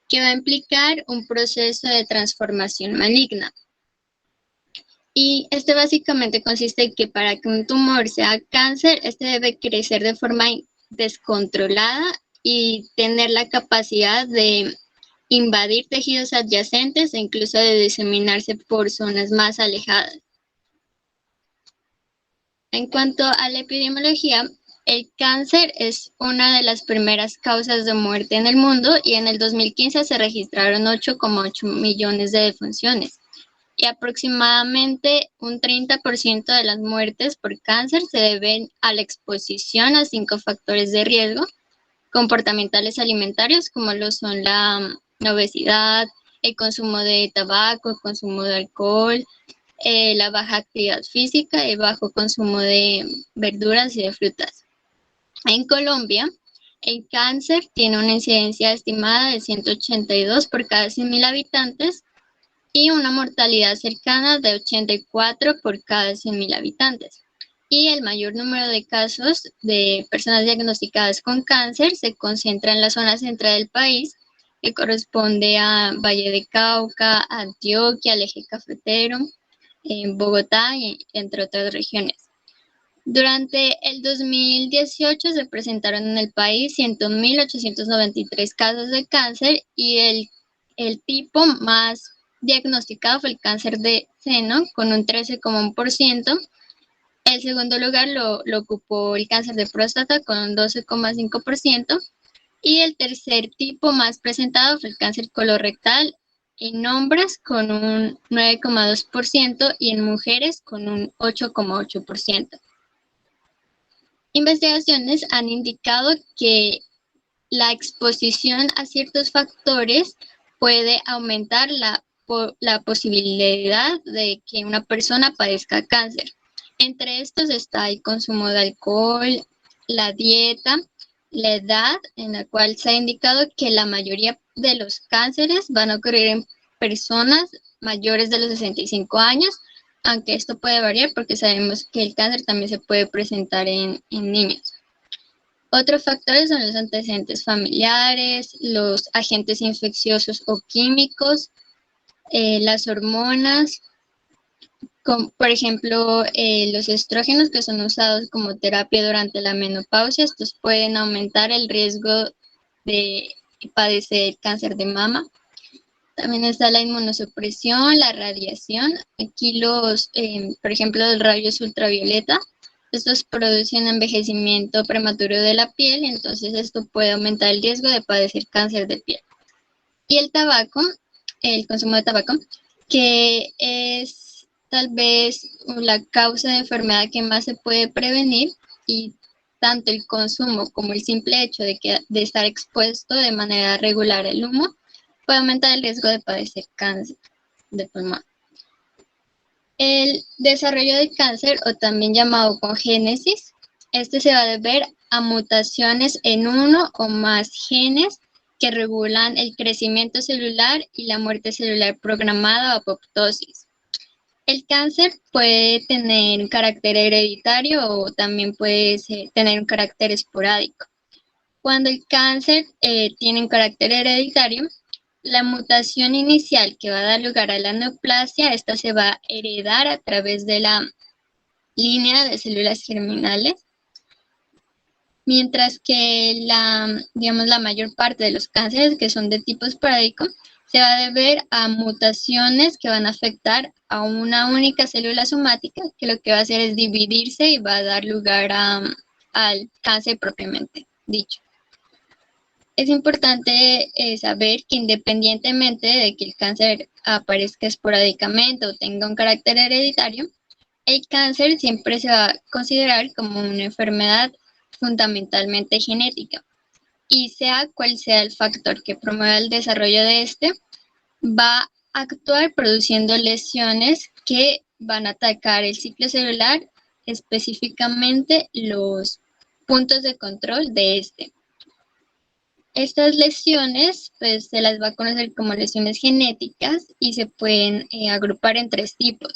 que va a implicar un proceso de transformación maligna. Y este básicamente consiste en que para que un tumor sea cáncer, este debe crecer de forma descontrolada y tener la capacidad de invadir tejidos adyacentes e incluso de diseminarse por zonas más alejadas. En cuanto a la epidemiología, el cáncer es una de las primeras causas de muerte en el mundo y en el 2015 se registraron 8,8 millones de defunciones. Y aproximadamente un 30% de las muertes por cáncer se deben a la exposición a 5 factores de riesgo comportamentales alimentarios, como lo son la obesidad, el consumo de tabaco, el consumo de alcohol, la baja actividad física y el bajo consumo de verduras y de frutas. En Colombia, el cáncer tiene una incidencia estimada de 182 por cada 100.000 habitantes y una mortalidad cercana de 84 por cada 100.000 habitantes. Y el mayor número de casos de personas diagnosticadas con cáncer se concentra en la zona central del país, que corresponde a Valle de Cauca, Antioquia, el eje cafetero, en Bogotá, y entre otras regiones. Durante el 2018 se presentaron en el país 100.893 casos de cáncer y el tipo más diagnosticado fue el cáncer de seno con un 13,1%. El segundo lugar lo ocupó el cáncer de próstata con un 12,5%. Y el tercer tipo más presentado fue el cáncer colorectal en hombres con un 9,2% y en mujeres con un 8,8%. Investigaciones han indicado que la exposición a ciertos factores puede aumentar la posibilidad de que una persona padezca cáncer. Entre estos está el consumo de alcohol, la dieta, la edad, en la cual se ha indicado que la mayoría de los cánceres van a ocurrir en personas mayores de los 65 años, aunque esto puede variar porque sabemos que el cáncer también se puede presentar en niños. Otros factores son los antecedentes familiares, los agentes infecciosos o químicos, las hormonas, por ejemplo, los estrógenos que son usados como terapia durante la menopausia. Estos pueden aumentar el riesgo de padecer cáncer de mama. También está la inmunosupresión, la radiación. Aquí por ejemplo, los rayos ultravioleta. Estos producen envejecimiento prematuro de la piel, entonces esto puede aumentar el riesgo de padecer cáncer de piel. Y el tabaco, el consumo de tabaco, que es tal vez la causa de enfermedad que más se puede prevenir, y tanto el consumo como el simple hecho de estar expuesto de manera regular al humo puede aumentar el riesgo de padecer cáncer de pulmón. El desarrollo del cáncer, o también llamado congénesis, este se va a deber a mutaciones en uno o más genes que regulan el crecimiento celular y la muerte celular programada o apoptosis. El cáncer puede tener un carácter hereditario o también puede tener un carácter esporádico. Cuando el cáncer tiene un carácter hereditario, la mutación inicial que va a dar lugar a la neoplasia, esta se va a heredar a través de la línea de células germinales, mientras que la mayor parte de los cánceres que son de tipo esporádico se va a deber a mutaciones que van a afectar a una única célula somática, que lo que va a hacer es dividirse y va a dar lugar al cáncer propiamente dicho. Es importante saber que independientemente de que el cáncer aparezca esporádicamente o tenga un carácter hereditario, el cáncer siempre se va a considerar como una enfermedad fundamentalmente genética. Y sea cual sea el factor que promueva el desarrollo de este, va a actuar produciendo lesiones que van a atacar el ciclo celular, específicamente los puntos de control de este. Estas lesiones pues, se las va a conocer como lesiones genéticas y se pueden agrupar en 3 tipos.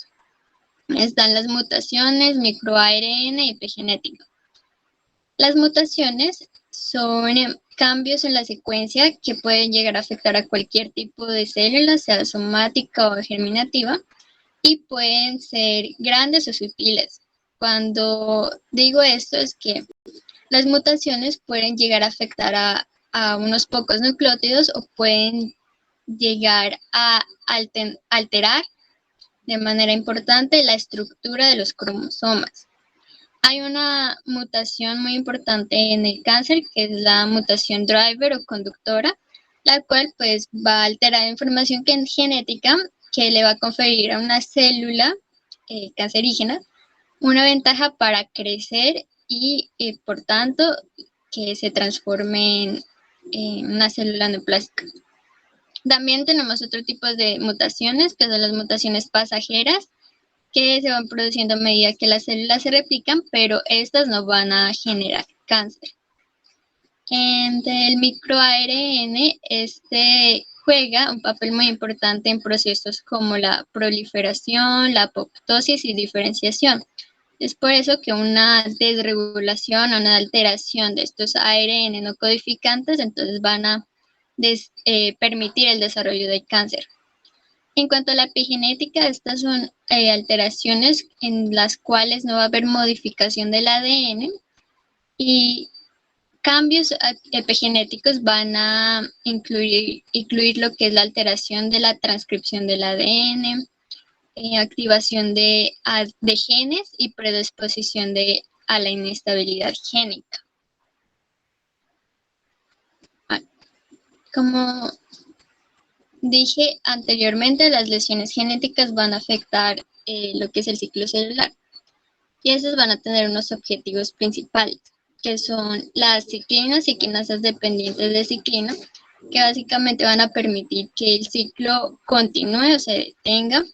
Están las mutaciones, microARN y epigenética. Las mutaciones son cambios en la secuencia que pueden llegar a afectar a cualquier tipo de célula, sea somática o germinativa, y pueden ser grandes o sutiles. Cuando digo esto es que las mutaciones pueden llegar a afectar a unos pocos nucleótidos o pueden llegar a alterar de manera importante la estructura de los cromosomas. Hay una mutación muy importante en el cáncer, que es la mutación driver o conductora, la cual pues va a alterar información genética que le va a conferir a una célula cancerígena una ventaja para crecer y por tanto que se transforme en una célula neoplásica. También tenemos otro tipo de mutaciones, que son las mutaciones pasajeras, que se van produciendo a medida que las células se replican, pero estas no van a generar cáncer. Entre el microARN, este juega un papel muy importante en procesos como la proliferación, la apoptosis y diferenciación. Es por eso que una desregulación o una alteración de estos ARN no codificantes entonces van a permitir el desarrollo del cáncer. En cuanto a la epigenética, estas son alteraciones en las cuales no va a haber modificación del ADN y cambios epigenéticos van a incluir lo que es la alteración de la transcripción del ADN, activación de genes y predisposición a la inestabilidad génica. Como dije anteriormente, las lesiones genéticas van a afectar lo que es el ciclo celular y esos van a tener unos objetivos principales, que son las ciclinas y quinasas dependientes de ciclina, que básicamente van a permitir que el ciclo continúe o se detenga.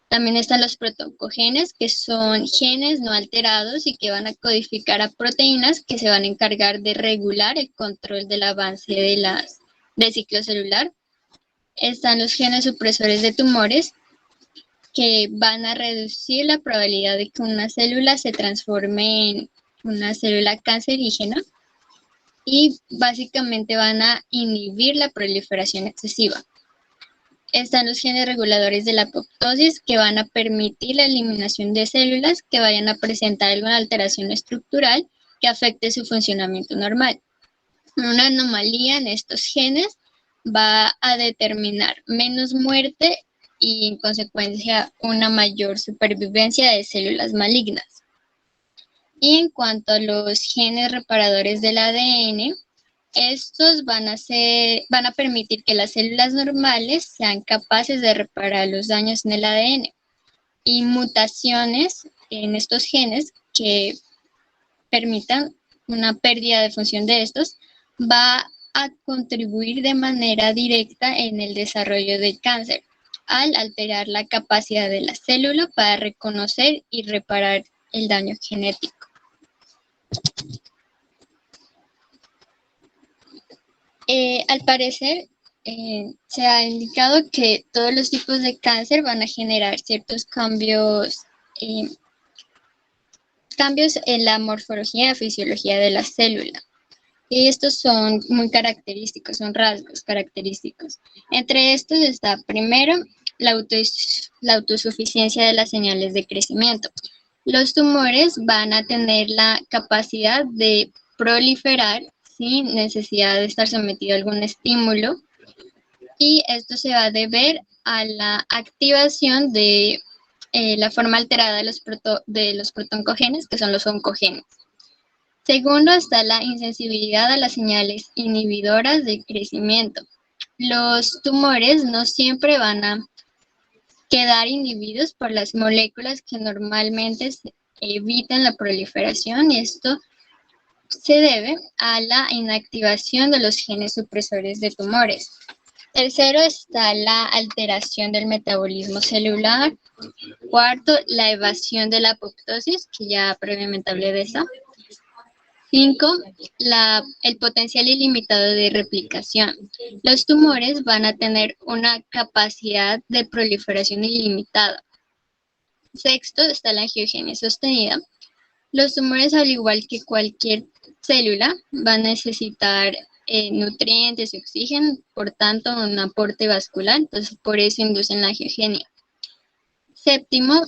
También están los protoncogenes, que son genes no alterados y que van a codificar a proteínas que se van a encargar de regular el control del avance del ciclo celular. Están los genes supresores de tumores, que van a reducir la probabilidad de que una célula se transforme en una célula cancerígena y básicamente van a inhibir la proliferación excesiva. Están los genes reguladores de la apoptosis, que van a permitir la eliminación de células que vayan a presentar alguna alteración estructural que afecte su funcionamiento normal. Una anomalía en estos genes va a determinar menos muerte y en consecuencia una mayor supervivencia de células malignas. Y en cuanto a los genes reparadores del ADN, estos van a permitir que las células normales sean capaces de reparar los daños en el ADN. Y mutaciones en estos genes que permitan una pérdida de función de estos va a contribuir de manera directa en el desarrollo del cáncer, al alterar la capacidad de la célula para reconocer y reparar el daño genético. Al parecer, se ha indicado que todos los tipos de cáncer van a generar ciertos cambios en la morfología y fisiología de la célula. Y estos son muy característicos, son rasgos característicos. Entre estos está, primero, la autosuficiencia de las señales de crecimiento. Los tumores van a tener la capacidad de proliferar sin necesidad de estar sometido a algún estímulo, y esto se va a deber a la activación de la forma alterada de los protoncogenes, que son los oncogenes. Segundo, está la insensibilidad a las señales inhibidoras de crecimiento. Los tumores no siempre van a quedar inhibidos por las moléculas que normalmente evitan la proliferación, y esto se debe a la inactivación de los genes supresores de tumores. Tercero, está la alteración del metabolismo celular. Cuarto, la evasión de la apoptosis, que ya previamente hablé de eso. 5. El potencial ilimitado de replicación. Los tumores van a tener una capacidad de proliferación ilimitada. Sexto, está la angiogenia sostenida. Los tumores, al igual que cualquier célula, van a necesitar nutrientes y oxígeno, por tanto un aporte vascular, entonces por eso inducen la angiogenia. Séptimo,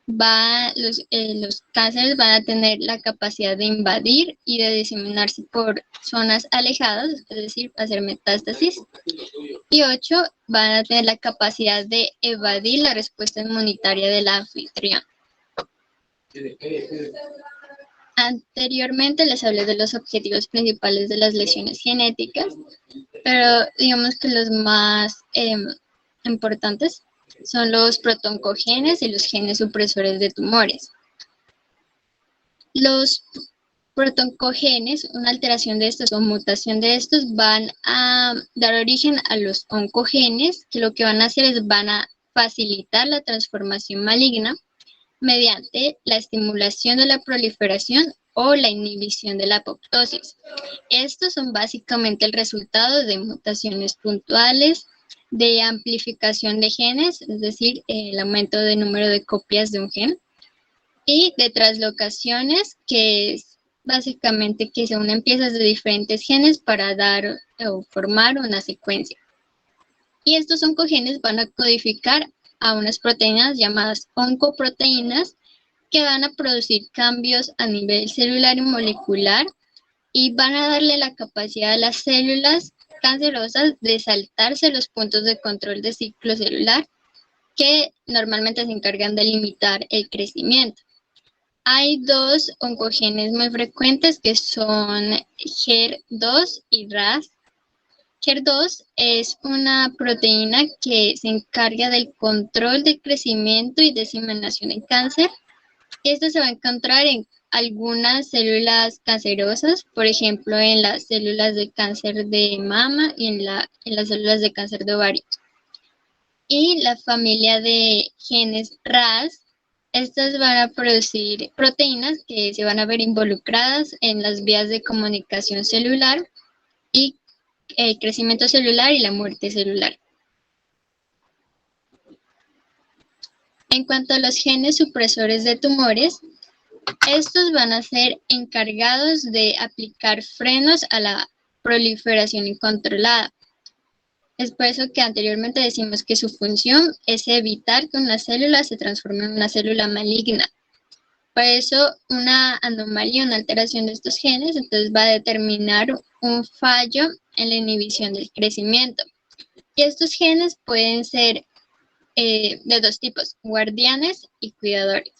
los cánceres van a tener la capacidad de invadir y de diseminarse por zonas alejadas, es decir, hacer metástasis. Y 8, van a tener la capacidad de evadir la respuesta inmunitaria del anfitrión. Anteriormente les hablé de los objetivos principales de las lesiones genéticas, pero digamos que los más importantes son los protoncogenes y los genes supresores de tumores. Los protoncogenes, una alteración de estos o mutación de estos, van a dar origen a los oncogenes, que lo que van a hacer es van a facilitar la transformación maligna mediante la estimulación de la proliferación o la inhibición de la apoptosis. Estos son básicamente el resultado de mutaciones puntuales, de amplificación de genes, es decir, el aumento de número de copias de un gen, y de translocaciones, que es básicamente que se unen piezas de diferentes genes para dar o formar una secuencia. Y estos oncogenes van a codificar a unas proteínas llamadas oncoproteínas que van a producir cambios a nivel celular y molecular y van a darle la capacidad a las células cancerosas de saltarse los puntos de control de ciclo celular que normalmente se encargan de limitar el crecimiento. Hay dos oncogenes muy frecuentes que son HER2 y RAS. HER2 es una proteína que se encarga del control de crecimiento y diseminación en cáncer. Esto se va a encontrar en algunas células cancerosas, por ejemplo, en las células de cáncer de mama y en las células de cáncer de ovario. Y la familia de genes RAS, estas van a producir proteínas que se van a ver involucradas en las vías de comunicación celular y el crecimiento celular y la muerte celular. En cuanto a los genes supresores de tumores, estos van a ser encargados de aplicar frenos a la proliferación incontrolada. Es por eso que anteriormente decimos que su función es evitar que una célula se transforme en una célula maligna. Por eso una anomalía, una alteración de estos genes, entonces va a determinar un fallo en la inhibición del crecimiento. Y estos genes pueden ser de dos tipos, guardianes y cuidadores.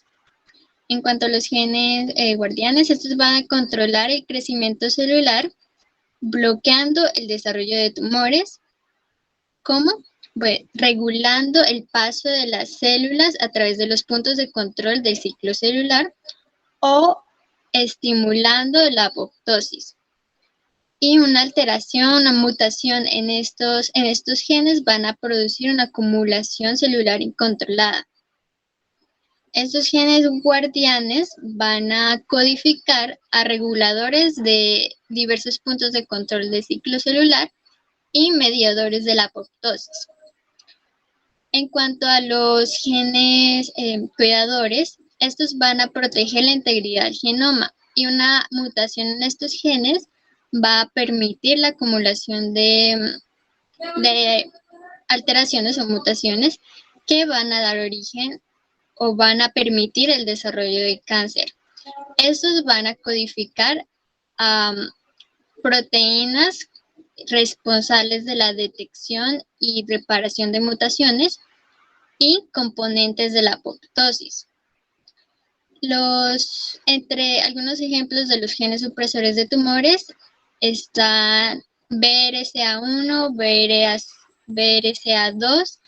En cuanto a los genes guardianes, estos van a controlar el crecimiento celular, bloqueando el desarrollo de tumores. ¿Cómo? Bueno, regulando el paso de las células a través de los puntos de control del ciclo celular o estimulando la apoptosis. Y una alteración, una mutación en estos genes van a producir una acumulación celular incontrolada. Estos genes guardianes van a codificar a reguladores de diversos puntos de control del ciclo celular y mediadores de la apoptosis. En cuanto a los genes cuidadores, estos van a proteger la integridad del genoma y una mutación en estos genes va a permitir la acumulación de alteraciones o mutaciones que van a dar origen o van a permitir el desarrollo de cáncer. Estos van a codificar proteínas responsables de la detección y reparación de mutaciones y componentes de la apoptosis. Entre algunos ejemplos de los genes supresores de tumores están BRCA1, BRCA2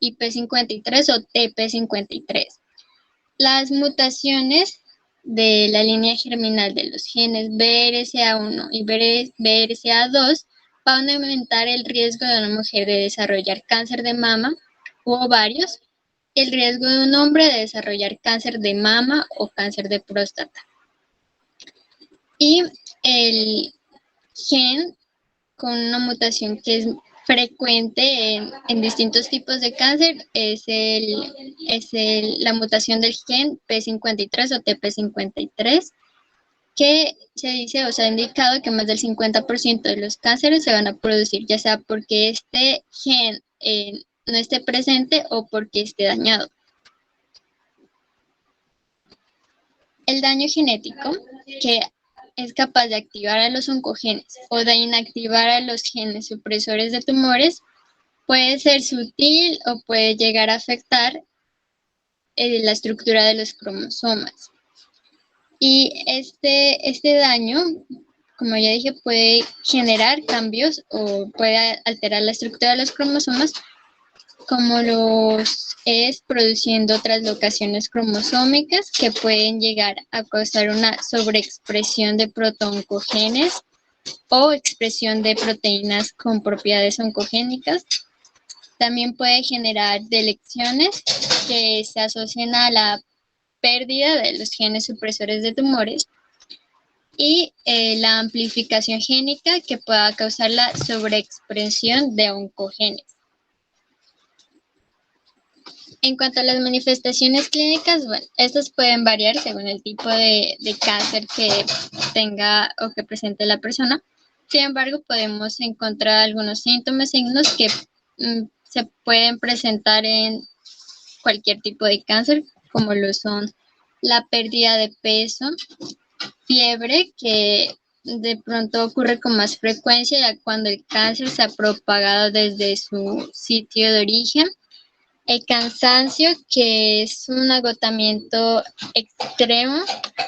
y P53 o TP53. Las mutaciones de la línea germinal de los genes BRCA1 y BRCA2 van a aumentar el riesgo de una mujer de desarrollar cáncer de mama u ovarios y el riesgo de un hombre de desarrollar cáncer de mama o cáncer de próstata. Y el gen con una mutación que es frecuente en distintos tipos de cáncer es la mutación del gen P53 o TP53. que se dice o se ha indicado que más del 50% de los cánceres se van a producir, ya sea porque este gen no esté presente o porque esté dañado. El daño genético, que es capaz de activar a los oncogenes o de inactivar a los genes supresores de tumores, puede ser sutil o puede llegar a afectar la estructura de los cromosomas. Y este daño, como ya dije, puede generar cambios o puede alterar la estructura de los cromosomas, como los es produciendo translocaciones cromosómicas que pueden llegar a causar una sobreexpresión de protooncogenes o expresión de proteínas con propiedades oncogénicas. También puede generar delecciones que se asocian a la pérdida de los genes supresores de tumores y la amplificación génica que pueda causar la sobreexpresión de oncogenes. En cuanto a las manifestaciones clínicas, bueno, estas pueden variar según el tipo de cáncer que tenga o que presente la persona. Sin embargo, podemos encontrar algunos síntomas, signos que se pueden presentar en cualquier tipo de cáncer, como lo son la pérdida de peso, fiebre, que de pronto ocurre con más frecuencia ya cuando el cáncer se ha propagado desde su sitio de origen. El cansancio, que es un agotamiento extremo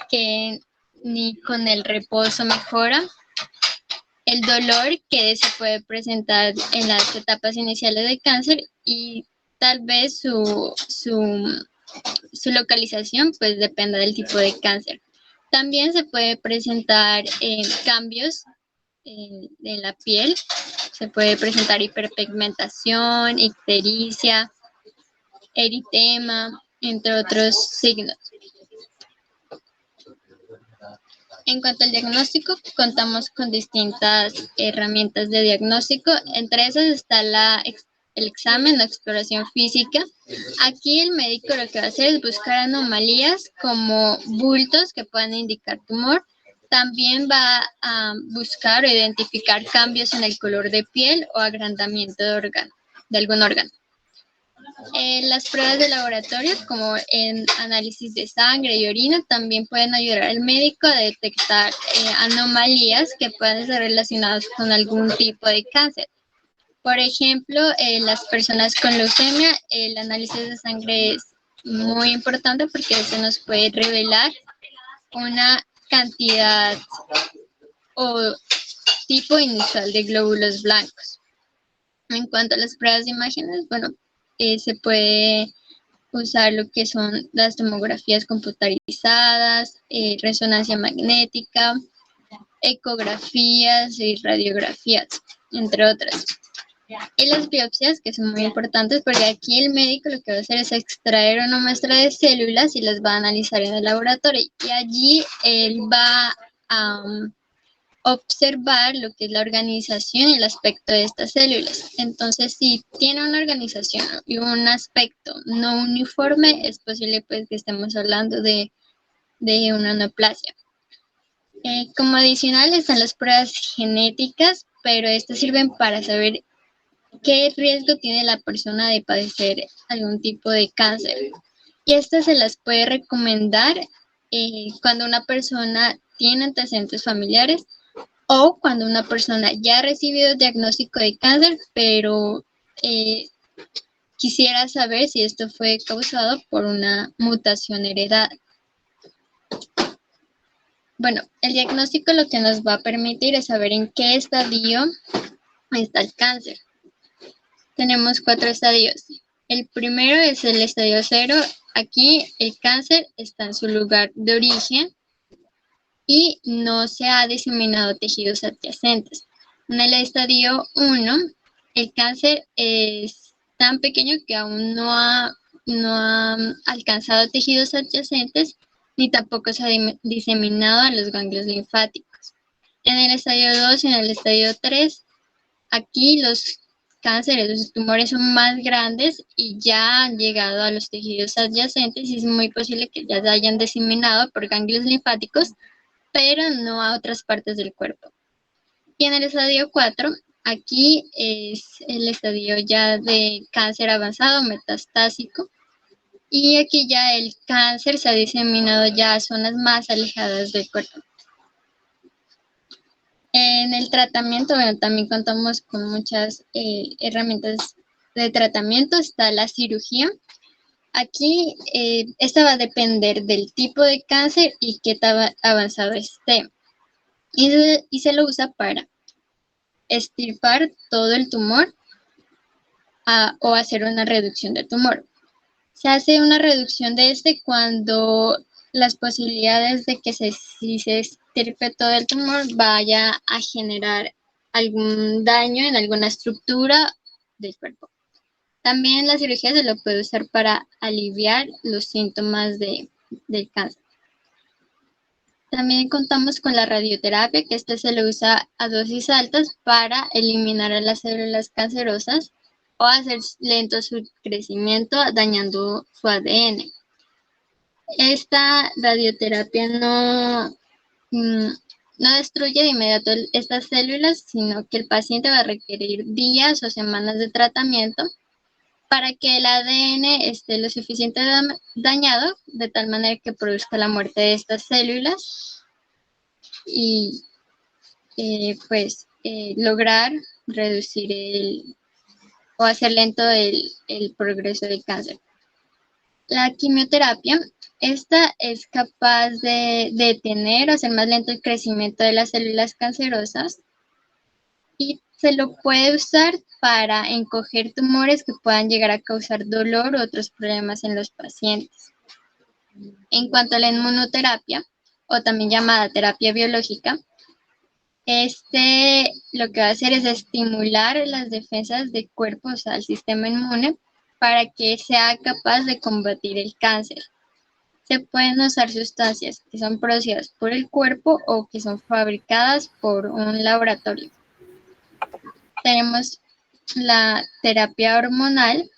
que ni con el reposo mejora. El dolor, que se puede presentar en las etapas iniciales del cáncer y tal vez su localización pues dependa del tipo de cáncer. También se puede presentar cambios en la piel, se puede presentar hiperpigmentación, ictericia, eritema, entre otros signos. En cuanto al diagnóstico, contamos con distintas herramientas de diagnóstico. Entre esas está el examen o exploración física. Aquí el médico lo que va a hacer es buscar anomalías como bultos que puedan indicar tumor. También va a buscar o identificar cambios en el color de piel o agrandamiento de algún órgano. Las pruebas de laboratorio, como en análisis de sangre y orina, también pueden ayudar al médico a detectar anomalías que puedan ser relacionadas con algún tipo de cáncer. Por ejemplo, las personas con leucemia, el análisis de sangre es muy importante porque eso nos puede revelar una cantidad o tipo inusual de glóbulos blancos. En cuanto a las pruebas de imágenes, bueno, se puede usar lo que son las tomografías computarizadas, resonancia magnética, ecografías y radiografías, entre otras. Y las biopsias, que son muy importantes porque aquí el médico lo que va a hacer es extraer una muestra de células y las va a analizar en el laboratorio. Y allí él va a observar lo que es la organización y el aspecto de estas células. Entonces, si tiene una organización y un aspecto no uniforme, es posible pues que estemos hablando de una neoplasia. Como adicional están las pruebas genéticas, pero estas sirven para saber qué riesgo tiene la persona de padecer algún tipo de cáncer. Y estas se las puede recomendar cuando una persona tiene antecedentes familiares o cuando una persona ya ha recibido diagnóstico de cáncer, pero quisiera saber si esto fue causado por una mutación heredada. Bueno, el diagnóstico lo que nos va a permitir es saber en qué estadio está el cáncer. Tenemos 4 estadios. El primero es el estadio 0. Aquí el cáncer está en su lugar de origen y no se ha diseminado tejidos adyacentes. En el estadio 1, el cáncer es tan pequeño que aún no ha alcanzado tejidos adyacentes ni tampoco se ha diseminado a los ganglios linfáticos. En el estadio 2 y en el estadio 3, aquí los cánceres, los tumores son más grandes y ya han llegado a los tejidos adyacentes y es muy posible que ya se hayan diseminado por ganglios linfáticos pero no a otras partes del cuerpo. Y en el estadio 4, aquí es el estadio ya de cáncer avanzado metastásico. Y aquí ya el cáncer se ha diseminado ya a zonas más alejadas del cuerpo. En el tratamiento, bueno, también contamos con muchas herramientas de tratamiento. Está la cirugía. Aquí esta va a depender del tipo de cáncer y qué tan avanzado esté. Y se lo usa para extirpar todo el tumor o hacer una reducción de tumor. Se hace una reducción de este cuando las posibilidades de que si se extirpe todo el tumor vaya a generar algún daño en alguna estructura del cuerpo. También la cirugía se lo puede usar para aliviar los síntomas del cáncer. También contamos con la radioterapia, que se lo usa a dosis altas para eliminar a las células cancerosas o hacer lento su crecimiento dañando su ADN. Esta radioterapia no destruye de inmediato estas células, sino que el paciente va a requerir días o semanas de tratamiento para que el ADN esté lo suficiente dañado, de tal manera que produzca la muerte de estas células y lograr reducir o hacer lento el progreso del cáncer. La quimioterapia, esta es capaz de detener o hacer más lento el crecimiento de las células cancerosas y se lo puede usar para encoger tumores que puedan llegar a causar dolor u otros problemas en los pacientes. En cuanto a la inmunoterapia, o también llamada terapia biológica, lo que va a hacer es estimular las defensas del cuerpo, o sea, el sistema inmune, para que sea capaz de combatir el cáncer. Se pueden usar sustancias que son producidas por el cuerpo o que son fabricadas por un laboratorio. Tenemos la terapia hormonal,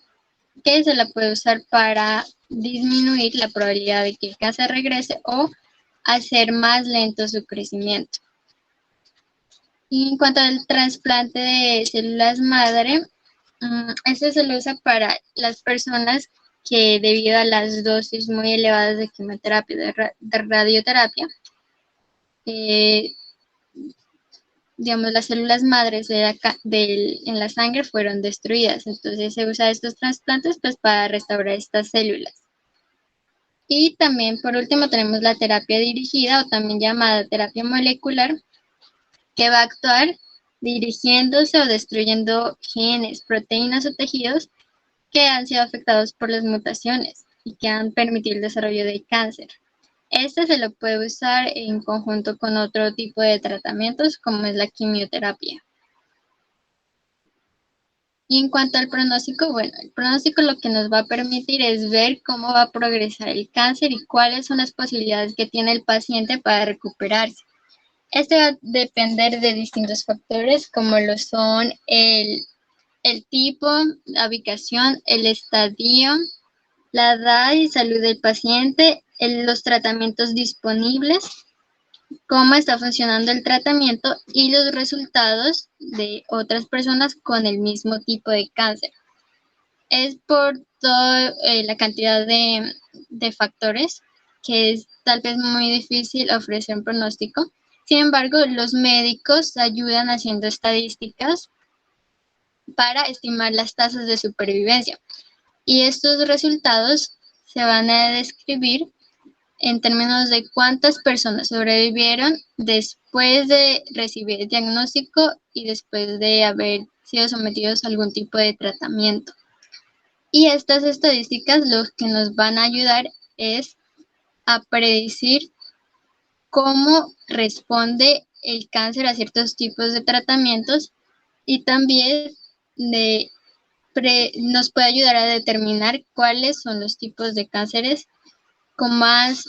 que se la puede usar para disminuir la probabilidad de que el cáncer regrese o hacer más lento su crecimiento. Y en cuanto al trasplante de células madre, este se lo usa para las personas que debido a las dosis muy elevadas de quimioterapia, de radioterapia, digamos, las células madres en la sangre fueron destruidas. Entonces se usa estos trasplantes pues para restaurar estas células. Y también, por último, tenemos la terapia dirigida o también llamada terapia molecular, que va a actuar dirigiéndose o destruyendo genes, proteínas o tejidos que han sido afectados por las mutaciones y que han permitido el desarrollo del cáncer. Este se lo puede usar en conjunto con otro tipo de tratamientos como es la quimioterapia. Y en cuanto al pronóstico, bueno, el pronóstico lo que nos va a permitir es ver cómo va a progresar el cáncer y cuáles son las posibilidades que tiene el paciente para recuperarse. Este va a depender de distintos factores como lo son el tipo, la ubicación, el estadio, la edad y salud del paciente, los tratamientos disponibles, cómo está funcionando el tratamiento y los resultados de otras personas con el mismo tipo de cáncer. Es por toda la cantidad de factores que es tal vez muy difícil ofrecer un pronóstico. Sin embargo, los médicos ayudan haciendo estadísticas para estimar las tasas de supervivencia. Y estos resultados se van a describir en términos de cuántas personas sobrevivieron después de recibir el diagnóstico y después de haber sido sometidos a algún tipo de tratamiento. Y estas estadísticas lo que nos van a ayudar es a predecir cómo responde el cáncer a ciertos tipos de tratamientos y también nos puede ayudar a determinar cuáles son los tipos de cánceres más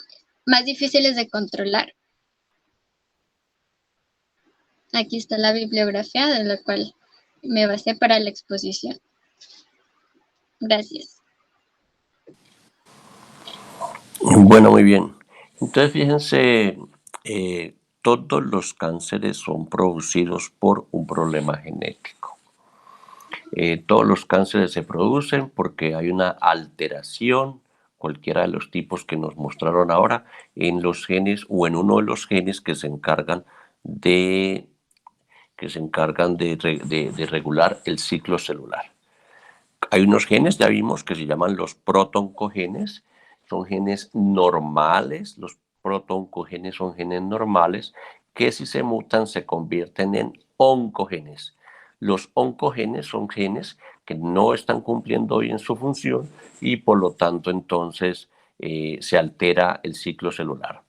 difíciles de controlar. Aquí está la bibliografía de la cual me basé para la exposición. Gracias. Bueno, muy bien. Entonces, fíjense, Todos los cánceres son producidos por un problema genético. Todos los cánceres se producen porque hay una alteración, cualquiera de los tipos que nos mostraron ahora, en los genes o en uno de los genes que se encargan de regular el ciclo celular. Hay unos genes, ya vimos, que se llaman los protoncogenes, son genes normales, los protoncogenes son genes normales que si se mutan se convierten en oncogenes. Los oncogenes son genes que no están cumpliendo bien su función y por lo tanto entonces se altera el ciclo celular.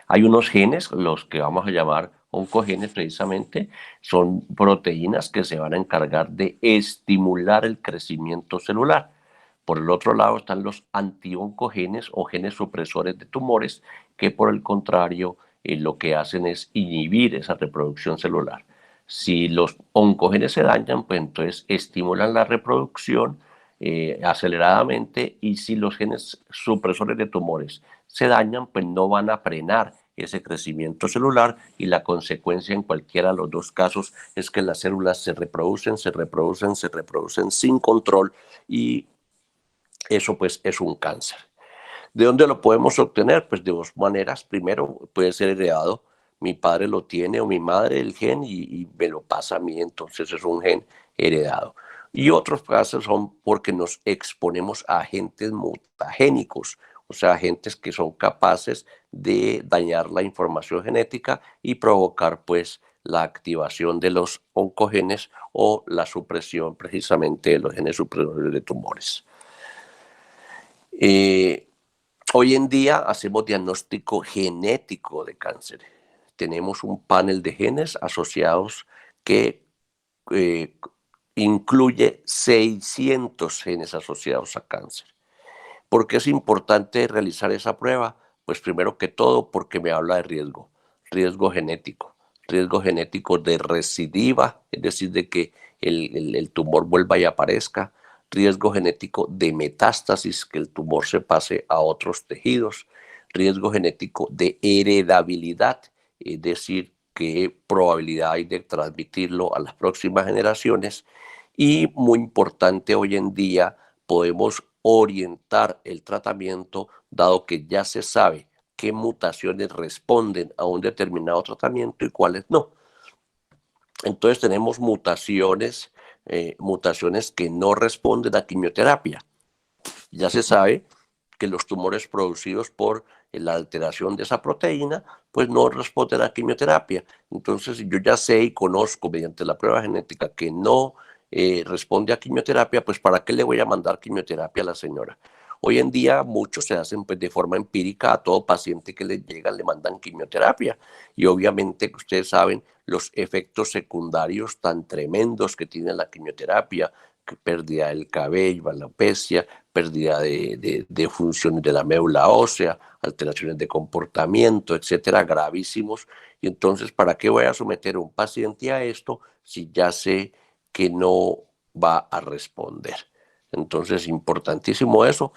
Hay unos genes, los que vamos a llamar oncogenes precisamente, son proteínas que se van a encargar de estimular el crecimiento celular. Por el otro lado están los antioncogenes o genes supresores de tumores, que por el contrario lo que hacen es inhibir esa reproducción celular. Si los oncogenes se dañan, pues entonces estimulan la reproducción aceleradamente, y si los genes supresores de tumores se dañan, pues no van a frenar ese crecimiento celular, y la consecuencia en cualquiera de los dos casos es que las células se reproducen sin control, y eso pues es un cáncer. ¿De dónde lo podemos obtener? Pues de dos maneras. Primero, puede ser heredado. Mi padre lo tiene o mi madre el gen y me lo pasa a mí, entonces es un gen heredado. Y otros casos son porque nos exponemos a agentes mutagénicos, o sea, agentes que son capaces de dañar la información genética y provocar pues la activación de los oncogenes o la supresión precisamente de los genes supresores de tumores. Hoy en día hacemos diagnóstico genético de cáncer. Tenemos un panel de genes asociados que incluye 600 genes asociados a cáncer. ¿Por qué es importante realizar esa prueba? Pues primero que todo porque me habla de riesgo genético de recidiva, es decir, de que el tumor vuelva y aparezca, riesgo genético de metástasis, que el tumor se pase a otros tejidos, riesgo genético de heredabilidad, es decir, qué probabilidad hay de transmitirlo a las próximas generaciones. Y muy importante, hoy en día podemos orientar el tratamiento, dado que ya se sabe qué mutaciones responden a un determinado tratamiento y cuáles no. Entonces tenemos mutaciones que no responden a quimioterapia. Ya se sabe que los tumores producidos por la alteración de esa proteína, pues no responden a quimioterapia. Entonces, si yo ya sé y conozco mediante la prueba genética que no responde a quimioterapia, pues ¿para qué le voy a mandar quimioterapia a la señora? Hoy en día muchos se hacen pues, de forma empírica. A todo paciente que les llega le mandan quimioterapia, y obviamente ustedes saben los efectos secundarios tan tremendos que tiene la quimioterapia: pérdida del cabello, alopecia, pérdida de funciones de la médula ósea, alteraciones de comportamiento, etcétera, gravísimos. Y entonces, ¿para qué voy a someter a un paciente a esto si ya sé que no va a responder? Entonces, importantísimo eso.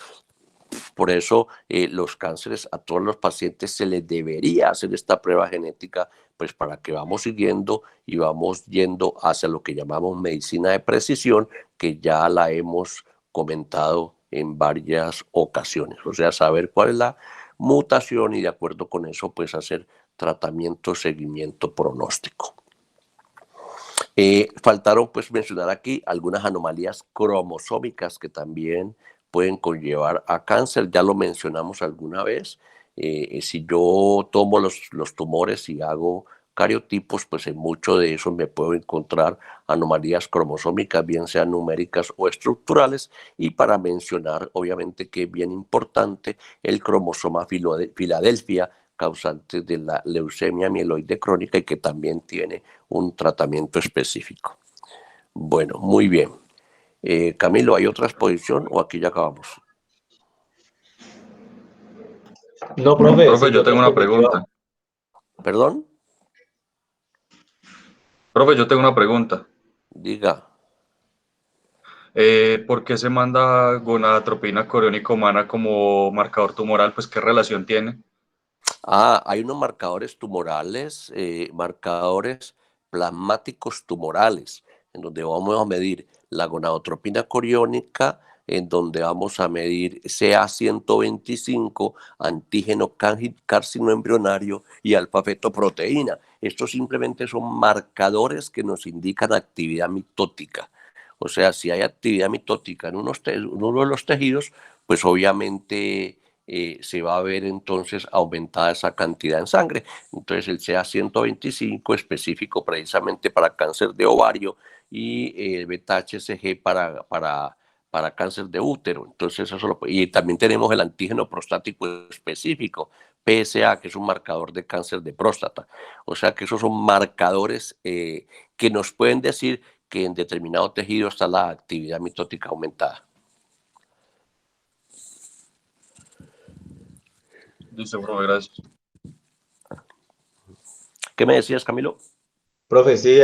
Por eso los cánceres, a todos los pacientes se les debería hacer esta prueba genética, pues para que vamos siguiendo y vamos yendo hacia lo que llamamos medicina de precisión, que ya la hemos comentado en varias ocasiones. O sea, saber cuál es la mutación y de acuerdo con eso, pues hacer tratamiento, seguimiento, pronóstico. Faltaron pues mencionar aquí algunas anomalías cromosómicas que también pueden conllevar a cáncer. Ya lo mencionamos alguna vez. Si yo tomo los tumores y hago cariotipos, pues en mucho de eso me puedo encontrar anomalías cromosómicas, bien sean numéricas o estructurales. Y para mencionar, obviamente que es bien importante el cromosoma Filadelfia, causante de la leucemia mieloide crónica, y que también tiene un tratamiento específico. Bueno, muy bien. Camilo, ¿hay otra exposición o aquí ya acabamos? No, profe, Profe, sigue yo otra tengo una exposición. pregunta. ¿Perdón? Profe, yo tengo una pregunta. Diga. ¿Por qué se manda gonadotropina coriónica humana como marcador tumoral? Pues, ¿qué relación tiene? Hay unos marcadores tumorales, marcadores plasmáticos tumorales, en donde vamos a medir la gonadotropina coriónica, en donde vamos a medir CA125, antígeno carcinoembrionario y alfa-fetoproteína. Estos simplemente son marcadores que nos indican actividad mitótica. O sea, si hay actividad mitótica en uno de los tejidos, pues obviamente se va a ver entonces aumentada esa cantidad en sangre. Entonces el CA125 específico precisamente para cáncer de ovario y el beta-HCG para cáncer de útero. Entonces y también tenemos el antígeno prostático específico, PSA, que es un marcador de cáncer de próstata. O sea que esos son marcadores que nos pueden decir que en determinado tejido está la actividad mitótica aumentada. Listo, profe, gracias. ¿Qué me decías, Camilo? Profe, sí,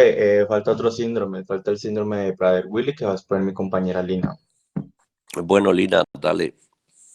falta otro síndrome, falta el síndrome de Prader-Willi que va a exponer mi compañera Lina. Bueno, Lina, dale.